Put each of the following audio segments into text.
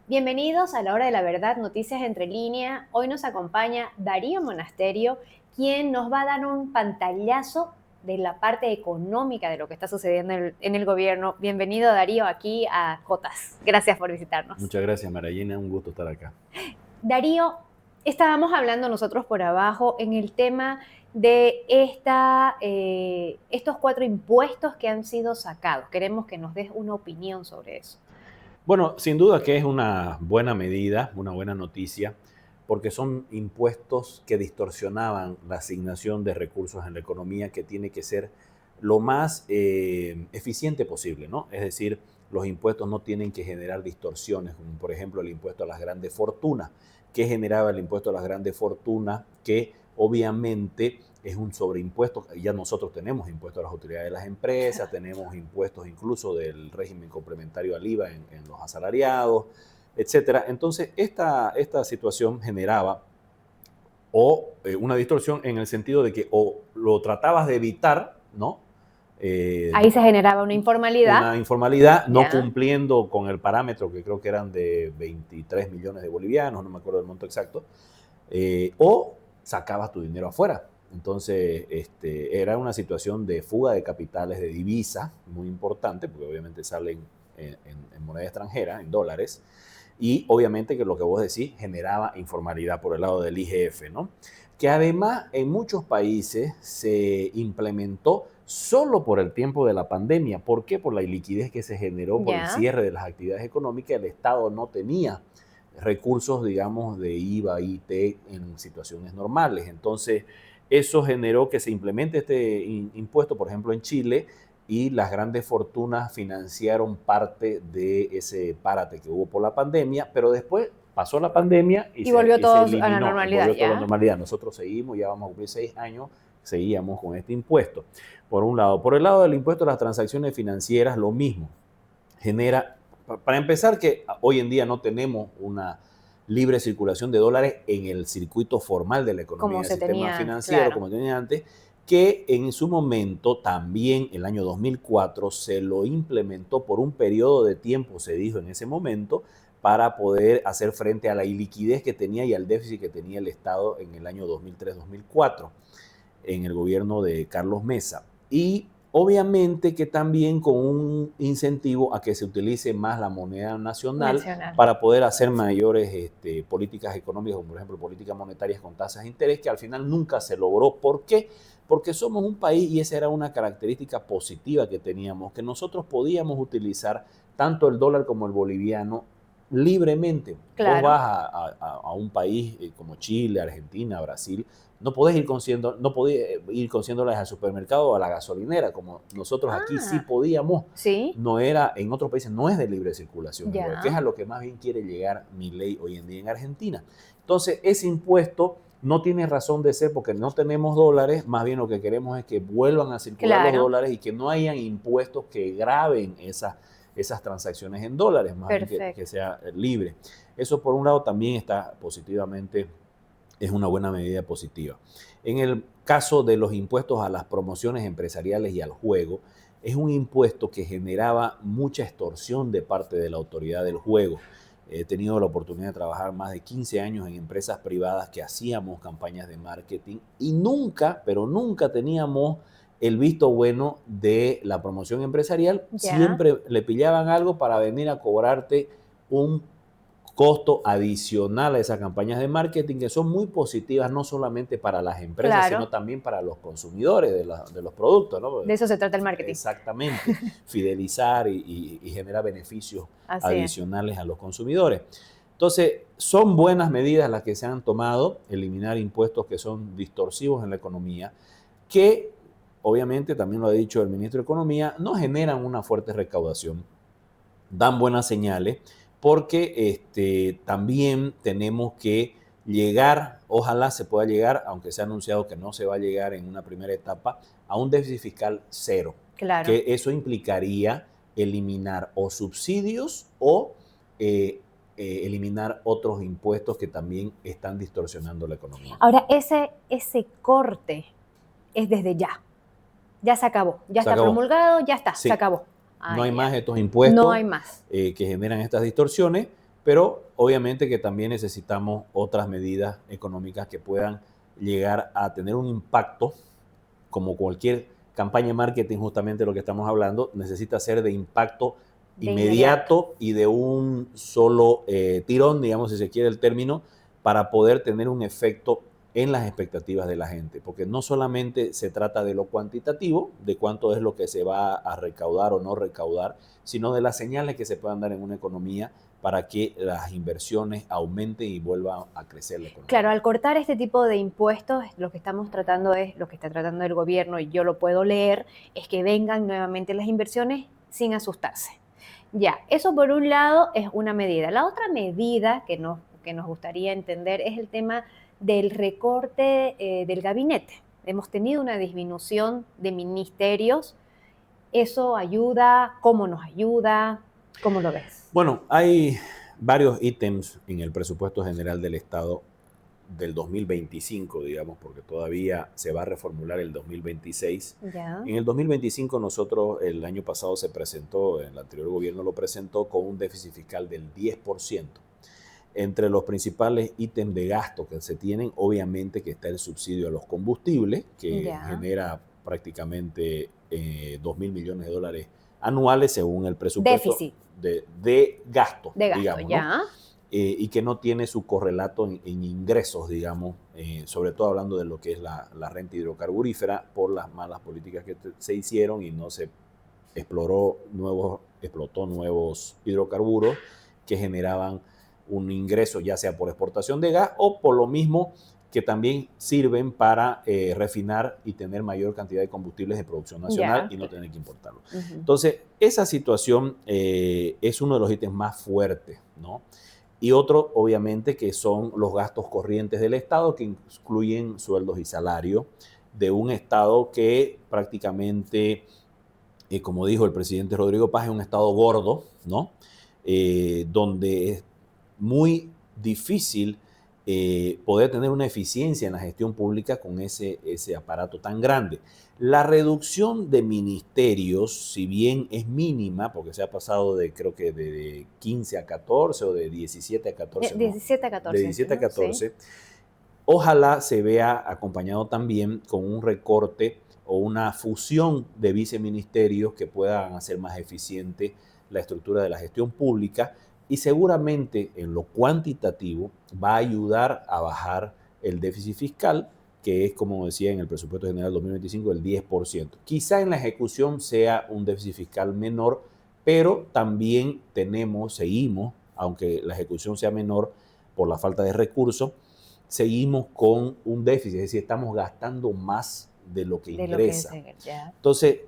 Bienvenidos a la hora de la verdad, noticias entre línea. Hoy nos acompaña Darío Monasterio, quien nos va a dar un pantallazo de la parte económica de lo que está sucediendo en el gobierno. Bienvenido, Darío, aquí a Cotas. Gracias por visitarnos. Muchas gracias, Marayena. Un gusto estar acá. Darío, estábamos hablando nosotros por abajo en el tema de estos 4 impuestos que han sido sacados. Queremos que nos des una opinión sobre eso. Bueno, sin duda que es una buena medida, una buena noticia, porque son impuestos que distorsionaban la asignación de recursos en la economía, que tiene que ser lo más eficiente posible, ¿no? Es decir, los impuestos no tienen que generar distorsiones, como por ejemplo el impuesto a las grandes fortunas. ¿Qué generaba el impuesto a las grandes fortunas? Que obviamente es un sobreimpuesto. Ya nosotros tenemos impuestos a las utilidades de las empresas, tenemos impuestos incluso del régimen complementario al IVA en los asalariados, etcétera. Entonces, esta situación generaba una distorsión en el sentido de que o lo tratabas de evitar, ¿no? Ahí se generaba una informalidad. Una informalidad, no Ya. cumpliendo con el parámetro que creo que eran de 23 millones de bolivianos, no me acuerdo el monto exacto, o sacabas tu dinero afuera. Entonces, era una situación de fuga de capitales, de divisas, muy importante, porque obviamente salen en moneda extranjera, en dólares, y obviamente que lo que vos decís generaba informalidad por el lado del IGF, ¿no? Que además en muchos países se implementó solo por el tiempo de la pandemia. ¿Por qué? Por la iliquidez que se generó por el Ya. cierre de las actividades económicas. El Estado no tenía recursos, digamos, de IVA, IT en situaciones normales. Entonces, eso generó que se implemente este impuesto, por ejemplo, en Chile, y las grandes fortunas financiaron parte de ese párate que hubo por la pandemia, pero después pasó la pandemia y Y se, volvió y se todo a la eliminó, normalidad, volvió toda la ¿ya? normalidad. Nosotros seguimos, ya vamos a cumplir 6 años, seguíamos con este impuesto. Por un lado. Por el lado del impuesto a las transacciones financieras, lo mismo. Genera, para empezar, que hoy en día no tenemos una libre circulación de dólares en el circuito formal de la economía, Como del se sistema tenía antes, financiero, claro. como tenía antes, que en su momento también, el año 2004, se lo implementó por un periodo de tiempo, se dijo en ese momento, para poder hacer frente a la iliquidez que tenía y al déficit que tenía el Estado en el año 2003-2004, en el gobierno de Carlos Mesa. Y obviamente que también con un incentivo a que se utilice más la moneda nacional Nacional. para poder hacer mayores políticas económicas, como por ejemplo políticas monetarias con tasas de interés, que al final nunca se logró. ¿Por qué? Porque somos un país, y esa era una característica positiva que teníamos, que nosotros podíamos utilizar tanto el dólar como el boliviano libremente. Vos Claro. vas a un país como Chile, Argentina, Brasil, no podés ir con 100, no podés ir con $100 al supermercado o a la gasolinera, como nosotros aquí sí Ah, podíamos. sí, No era, en otros países no es de libre circulación el dólar, que es ya. a lo que más bien quiere llegar Milei hoy en día en Argentina. Entonces, ese impuesto no tiene razón de ser porque no tenemos dólares, más bien lo que queremos es que vuelvan a circular los Claro, dólares y que no hayan impuestos que graben esas transacciones en dólares, más bien que perfecto. sea libre. Eso por un lado también está positivamente, es una buena medida positiva. En el caso de los impuestos a las promociones empresariales y al juego, es un impuesto que generaba mucha extorsión de parte de la autoridad del juego. He tenido la oportunidad de trabajar más de 15 años en empresas privadas que hacíamos campañas de marketing y nunca, pero nunca teníamos el visto bueno de la promoción empresarial. Ya, Siempre le pillaban algo para venir a cobrarte un costo adicional a esas campañas de marketing que son muy positivas no solamente para las empresas, sino claro. también para los consumidores de los productos, ¿no? De eso se trata el marketing. Exactamente, fidelizar y generar beneficios Así es. adicionales a los consumidores. Entonces, son buenas medidas las que se han tomado, eliminar impuestos que son distorsivos en la economía, que obviamente, también lo ha dicho el ministro de Economía, no generan una fuerte recaudación, dan buenas señales, porque también tenemos que llegar, ojalá se pueda llegar, aunque se ha anunciado que no se va a llegar en una primera etapa, a un déficit fiscal cero, Claro. que eso implicaría eliminar o subsidios o eliminar otros impuestos que también están distorsionando la economía. Ahora, ese corte es desde ya. Ya se acabó. Ya Se está acabó. promulgado, ya está, se Sí, acabó. no Ah, hay ya. más estos No impuestos hay más. que generan estas distorsiones. pero obviamente que también necesitamos otras medidas económicas que puedan llegar a tener un impacto, como cualquier campaña de marketing, justamente lo que estamos hablando, necesita ser de impacto De inmediato. inmediato y de un solo tirón, digamos, si se quiere el término, para poder tener un efecto en las expectativas de la gente, porque no solamente se trata de lo cuantitativo, de cuánto es lo que se va a recaudar o no recaudar, sino de las señales que se puedan dar en una economía para que las inversiones aumenten y vuelva a crecer la economía. Claro, al cortar este tipo de impuestos, lo que estamos tratando es, lo que está tratando el gobierno, y yo lo puedo leer, es que vengan nuevamente las inversiones sin asustarse. Ya, eso por un lado es una medida. La otra medida que nos gustaría entender es el tema del recorte del gabinete. Hemos tenido una disminución de ministerios. ¿Eso ayuda? ¿Cómo nos ayuda? ¿Cómo lo ves? Bueno, hay varios ítems en el presupuesto general del Estado del 2025, digamos, porque todavía se va a reformular el 2026. Ya, En el 2025 nosotros, el año pasado se presentó, el anterior gobierno lo presentó con un déficit fiscal del 10%. Entre los principales ítems de gasto que se tienen, obviamente que está el subsidio a los combustibles, que ya. genera prácticamente 2.000 millones de dólares anuales según el presupuesto Déficit de gasto, de gasto, digamos, ¿no? ya. Y que no tiene su correlato en ingresos, digamos, sobre todo hablando de lo que es la renta hidrocarburífera por las malas políticas que se hicieron y no se explotó nuevos hidrocarburos que generaban un ingreso ya sea por exportación de gas o por lo mismo que también sirven para refinar y tener mayor cantidad de combustibles de producción nacional Ya, y no claro. tener que importarlo. Ujú. Entonces, esa situación es uno de los ítems más fuertes, ¿no? Y otro, obviamente, que son los gastos corrientes del Estado, que incluyen sueldos y salarios de un Estado que prácticamente, como dijo el presidente Rodrigo Paz, es un Estado gordo, ¿no? Donde es muy difícil poder tener una eficiencia en la gestión pública con ese aparato tan grande. La reducción de ministerios, si bien es mínima, porque se ha pasado de creo que de 15 a 14 o de 17 a 14, no, 17 a de 14, 17 a entiendo, sí. 14, ojalá se vea acompañado también con un recorte o una fusión de viceministerios que puedan hacer más eficiente la estructura de la gestión pública y seguramente en lo cuantitativo va a ayudar a bajar el déficit fiscal, que es, como decía en el presupuesto general 2025, el 10%. Quizá en la ejecución sea un déficit fiscal menor, pero también seguimos, aunque la ejecución sea menor por la falta de recursos, seguimos con un déficit, es decir, estamos gastando más de lo que De lo que es, ingresa. ya. Entonces,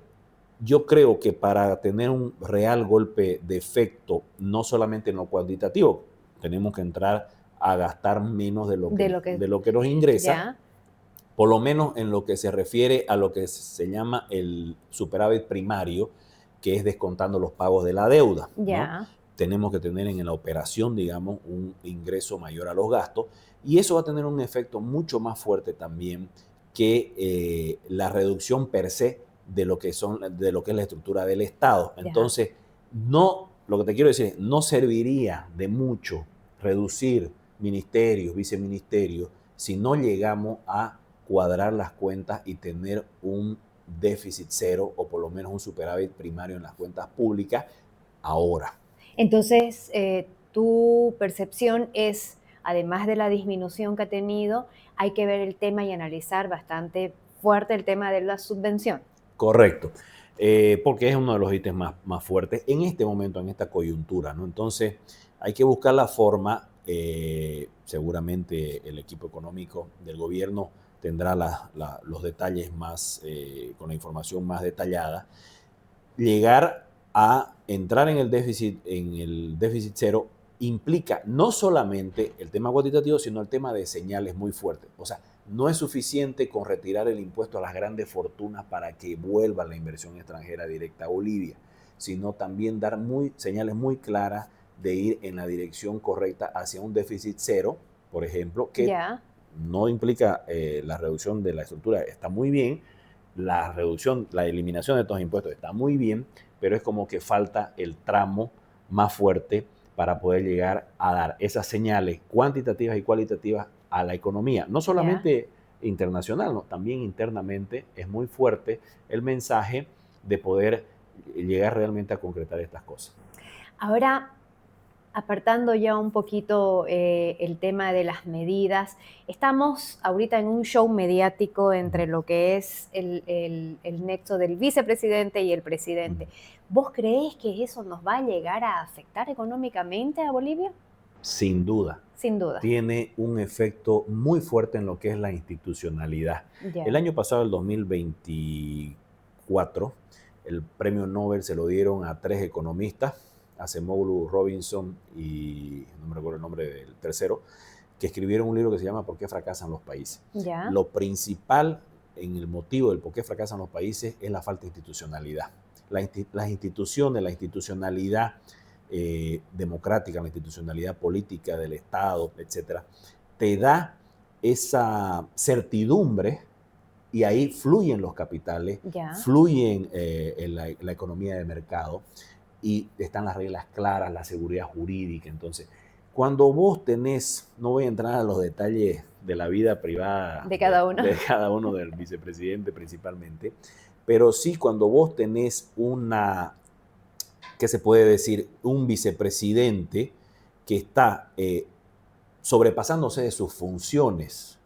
yo creo que para tener un real golpe de efecto, no solamente en lo cuantitativo, tenemos que entrar a gastar menos De lo que, de lo que nos ingresa, ya, por lo menos en lo que se refiere a lo que se llama el superávit primario, que es descontando los pagos de la deuda, ¿no? ya. Tenemos que tener en la operación, digamos, un ingreso mayor a los gastos y eso va a tener un efecto mucho más fuerte también que la reducción per se de lo que de lo que es la estructura del Estado. Ya. Entonces, no, lo que te quiero decir es, no serviría de mucho reducir ministerios, viceministerios, si no llegamos a cuadrar las cuentas y tener un déficit cero o por lo menos un superávit primario en las cuentas públicas ahora. Entonces, tu percepción es, además de la disminución que ha tenido, hay que ver el tema y analizar bastante fuerte el tema de la subvención. Correcto. Porque es uno de los ítems más fuertes en este momento, en esta coyuntura, ¿no? Entonces, hay que buscar la forma, seguramente el equipo económico del gobierno tendrá los detalles más, con la información más detallada, llegar a entrar en el déficit cero implica no solamente el tema cuantitativo, sino el tema de señales muy fuertes. O sea, no es suficiente con retirar el impuesto a las grandes fortunas para que vuelva la inversión extranjera directa a Bolivia, sino también dar señales muy claras de ir en la dirección correcta hacia un déficit cero, por ejemplo, que Ya. no implica la reducción de la estructura, está muy bien, la eliminación de estos impuestos está muy bien, pero es como que falta el tramo más fuerte para poder llegar a dar esas señales cuantitativas y cualitativas a la economía. No solamente internacional, no, también internamente es muy fuerte el mensaje de poder llegar realmente a concretar estas cosas. Ahora, apartando ya un poquito el tema de las medidas, estamos ahorita en un show mediático entre lo que es el nexo del vicepresidente y el presidente. ¿Vos creés que eso nos va a llegar a afectar económicamente a Bolivia? Sin duda. Sin duda. Tiene un efecto muy fuerte en lo que es la institucionalidad. Ya. El año pasado, el 2024, el premio Nobel se lo dieron a 3 economistas, Acemoglu, Robinson y no me recuerdo el nombre del tercero, que escribieron un libro que se llama ¿Por qué fracasan los países? Ya. Lo principal en el motivo del por qué fracasan los países es la falta de institucionalidad. Las instituciones, la institucionalidad democrática, la institucionalidad política del Estado, etcétera, te da esa certidumbre y ahí fluyen los capitales, fluyen la economía de mercado y están las reglas claras, la seguridad jurídica. Entonces, cuando vos tenés, no voy a entrar a los detalles de la vida privada de cada uno del vicepresidente principalmente, pero sí cuando vos tenés ¿qué se puede decir? Un vicepresidente que está sobrepasándose de sus funciones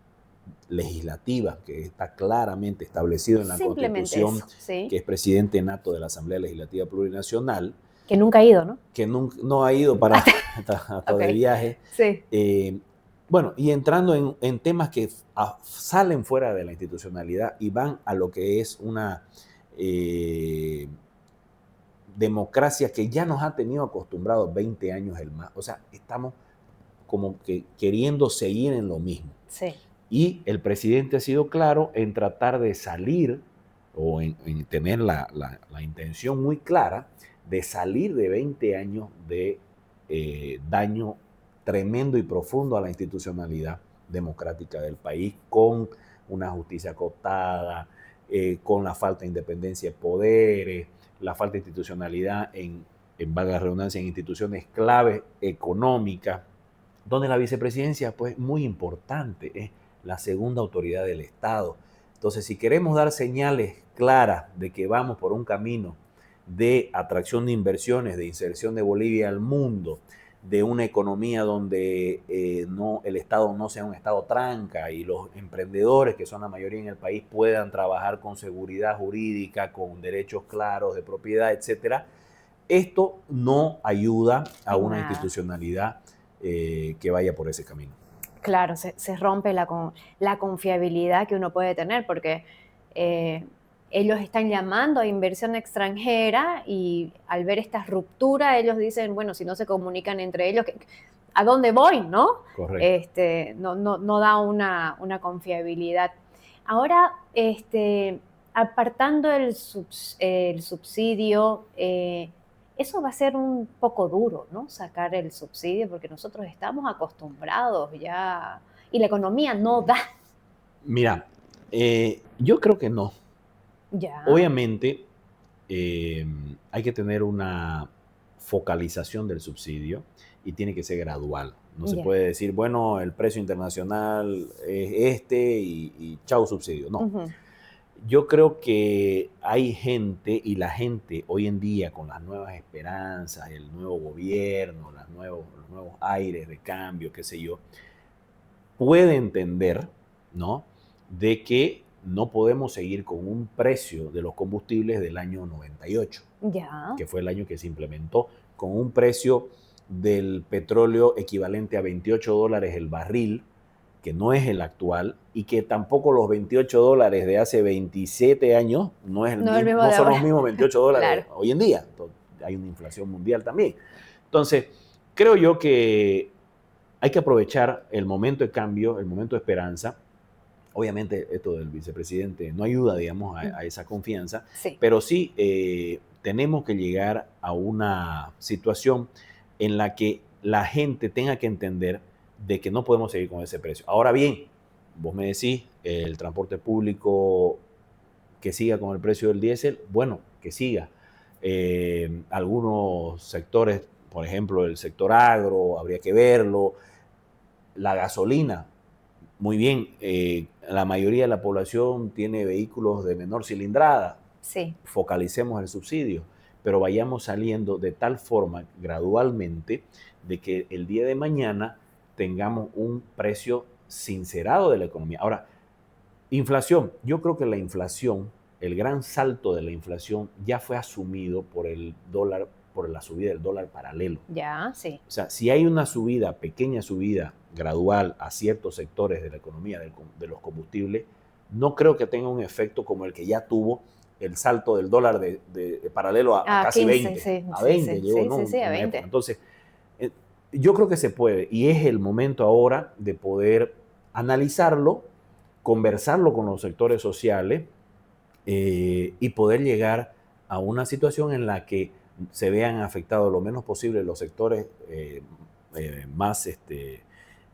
legislativas, que está claramente establecido en la Constitución, eso, ¿sí? Que es presidente nato de la Asamblea Legislativa Plurinacional. Que nunca ha ido, ¿no? Que no ha ido hasta okay. De viaje. Sí. Bueno, y entrando en temas que salen fuera de la institucionalidad y van a lo que es una democracia que ya nos ha tenido acostumbrados 20 años el más. O sea, estamos como que queriendo seguir en lo mismo. Sí. Y el presidente ha sido claro en tratar de salir o en tener la intención muy clara de salir de 20 años de daño tremendo y profundo a la institucionalidad democrática del país, con una justicia cooptada, con la falta de independencia de poderes, la falta de institucionalidad en valga la redundancia, en instituciones claves económicas, donde la vicepresidencia, pues, muy importante, es la segunda autoridad del Estado. Entonces, si queremos dar señales claras de que vamos por un camino de atracción de inversiones, de inserción de Bolivia al mundo, de una economía donde el Estado no sea un Estado tranca y los emprendedores, que son la mayoría en el país, puedan trabajar con seguridad jurídica, con derechos claros de propiedad, etcétera, esto no ayuda a una institucionalidad que vaya por ese camino. Claro, se rompe la confiabilidad que uno puede tener, porque ellos están llamando a inversión extranjera y al ver esta ruptura, ellos dicen, bueno, si no se comunican entre ellos, ¿a dónde voy? ¿No? Correcto. No da una confiabilidad. Ahora, apartando el subsidio, eso va a ser un poco duro, ¿no? Sacar el subsidio, porque nosotros estamos acostumbrados ya y la economía no da. Mira, yo creo que no. Ya. Obviamente hay que tener una focalización del subsidio y tiene que ser gradual. No se puede decir, bueno, el precio internacional es y chau subsidio. No. Yo creo que hay gente, y la gente hoy en día con las nuevas esperanzas, el nuevo gobierno, los nuevos aires de cambio, qué sé yo, puede entender, ¿no?, de que no podemos seguir con un precio de los combustibles del año 98, que fue el año que se implementó, con un precio del petróleo equivalente a $28 el barril, que no es el actual, y que tampoco los $28 de hace 27 años no son los mismos $28 claro. Hoy en día. Entonces, hay una inflación mundial también. Entonces, creo yo que hay que aprovechar el momento de cambio, el momento de esperanza. Obviamente, esto del vicepresidente no ayuda, digamos, a esa confianza, pero sí tenemos que llegar a una situación en la que la gente tenga que entender de que no podemos seguir con ese precio. Ahora bien, vos me decís, el transporte público que siga con el precio del diésel, bueno, que siga. Algunos sectores por ejemplo, el sector agro, habría que verlo. La gasolina, muy bien, la mayoría de la población tiene vehículos de menor cilindrada. Sí. Focalicemos el subsidio, pero vayamos saliendo de tal forma gradualmente de que el día de mañana tengamos un precio sincerado de la economía. Ahora, inflación. Yo creo que la inflación, el gran salto de la inflación ya fue asumido por el dólar, por la subida del dólar paralelo. Ya, sí. O sea, si hay una subida, pequeña subida gradual a ciertos sectores de la economía, de los combustibles, no creo que tenga un efecto como el que ya tuvo el salto del dólar de paralelo a casi 15, 20. sí, A sí, 20 sí, llegó, sí, ¿no? sí, sí, a Una 20. época. Entonces, yo creo que se puede y es el momento ahora de poder analizarlo, conversarlo con los sectores sociales y poder llegar a una situación en la que se vean afectados lo menos posible los sectores más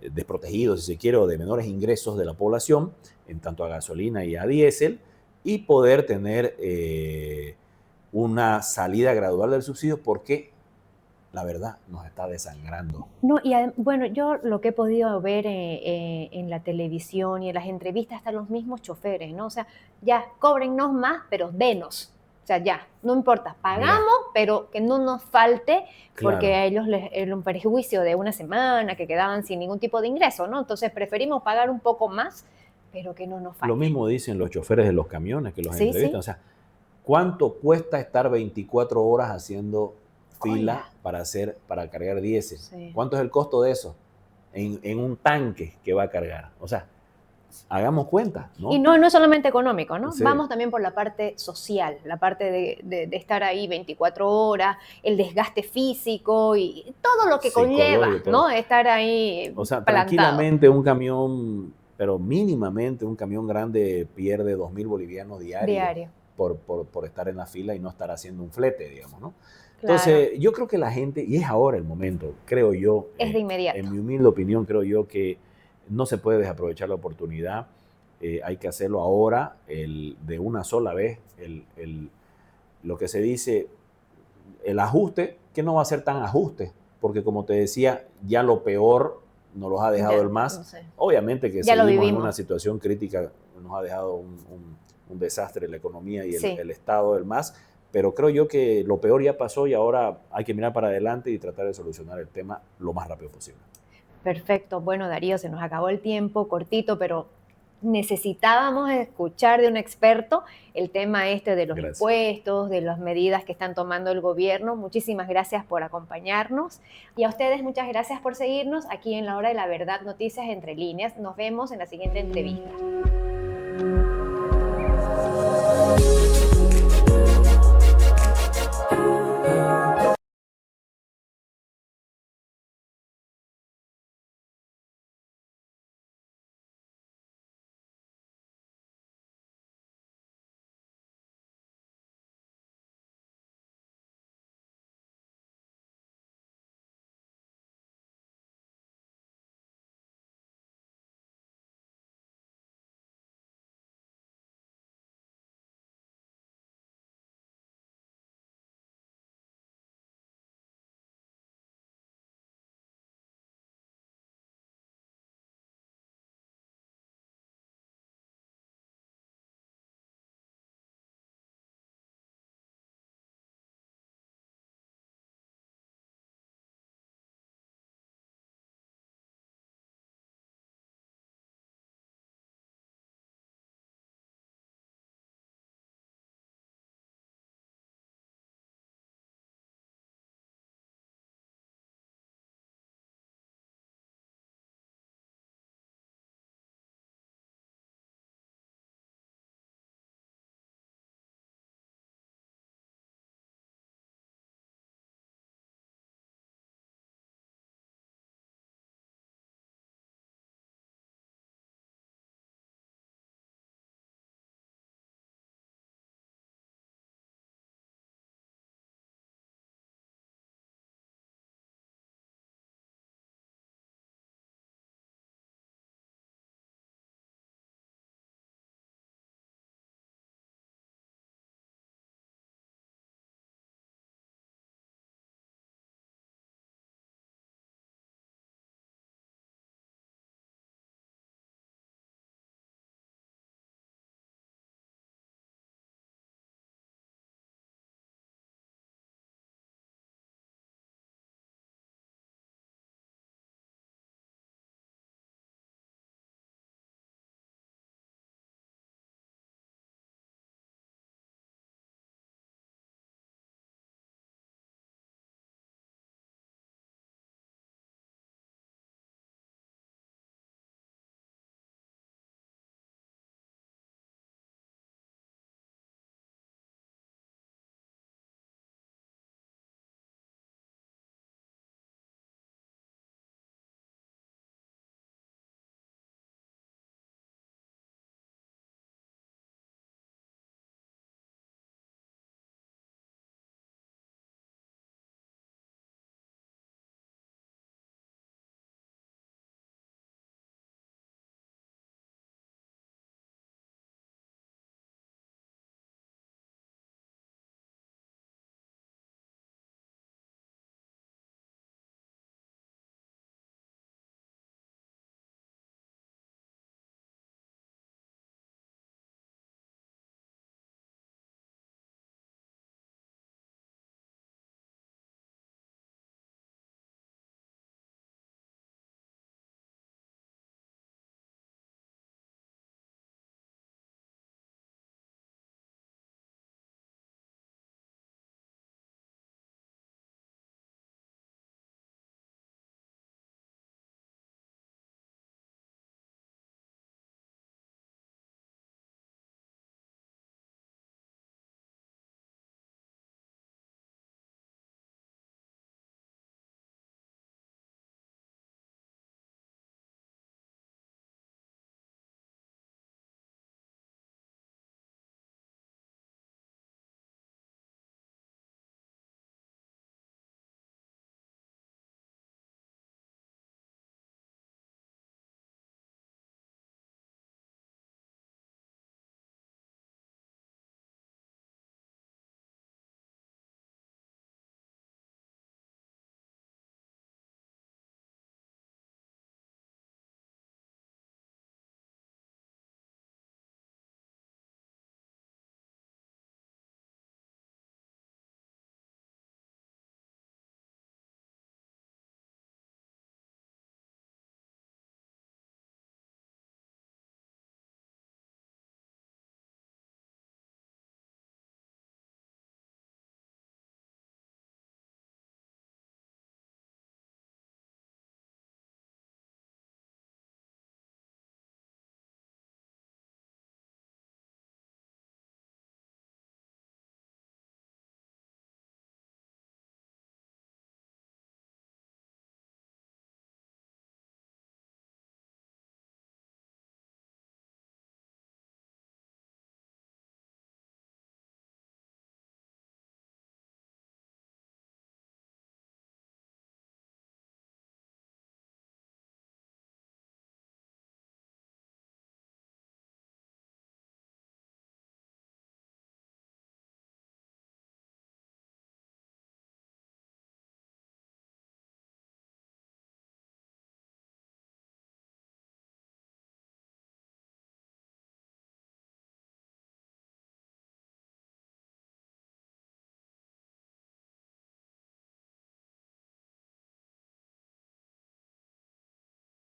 desprotegidos, si se quiere, o de menores ingresos de la población, en tanto a gasolina y a diésel, y poder tener una salida gradual del subsidio porque la verdad nos está desangrando. No, y bueno, yo lo que he podido ver en la televisión y en las entrevistas, hasta los mismos choferes, ¿no? O sea, ya, cóbrennos más, pero denos. O sea, ya, no importa, Mira, pagamos, pero que no nos falte, porque claro, a ellos les era un perjuicio de una semana, que quedaban sin ningún tipo de ingreso, ¿no? Entonces preferimos pagar un poco más, pero que no nos lo falte. mismo dicen los choferes de los camiones que los Sí, entrevistan. O sí. sea, ¿cuánto cuesta estar 24 horas haciendo Cola. fila para cargar diésel? Sí. ¿Cuánto es el costo de eso en un tanque que va a cargar? O sea, hagamos cuenta, Y ¿no? no, no es solamente económico, ¿no? Sí, Vamos también por la parte social, la parte de estar ahí 24 horas, el desgaste físico y todo lo que conlleva, psicológico, todo. ¿no? Estar ahí O sea, plantado tranquilamente un camión, pero mínimamente un camión grande pierde 2.000 bolivianos diarios diario. por estar en la fila y no estar haciendo un flete, digamos, ¿no? Claro, Entonces, yo creo que la gente, y es ahora el momento, creo yo, es de en inmediato. mi humilde opinión, creo yo que no se puede desaprovechar la oportunidad, hay que hacerlo ahora, de una sola vez, lo que se dice, el ajuste, que no va a ser tan ajuste, porque como te decía, ya lo peor nos los ha dejado Ya, el no MAS. sé. Obviamente que Ya lo seguimos en una vivimos. situación crítica, nos ha dejado un desastre la economía y Sí. el estado del MAS, pero creo yo que lo peor ya pasó y ahora hay que mirar para adelante y tratar de solucionar el tema lo más rápido posible. Perfecto. Bueno, Darío, se nos acabó el tiempo, cortito, pero necesitábamos escuchar de un experto el tema este de los Gracias. impuestos, de las medidas que están tomando el gobierno. Muchísimas gracias por acompañarnos. Y a ustedes muchas gracias por seguirnos aquí en La Hora de la Verdad, Noticias Entre Líneas. Nos vemos en la siguiente entrevista.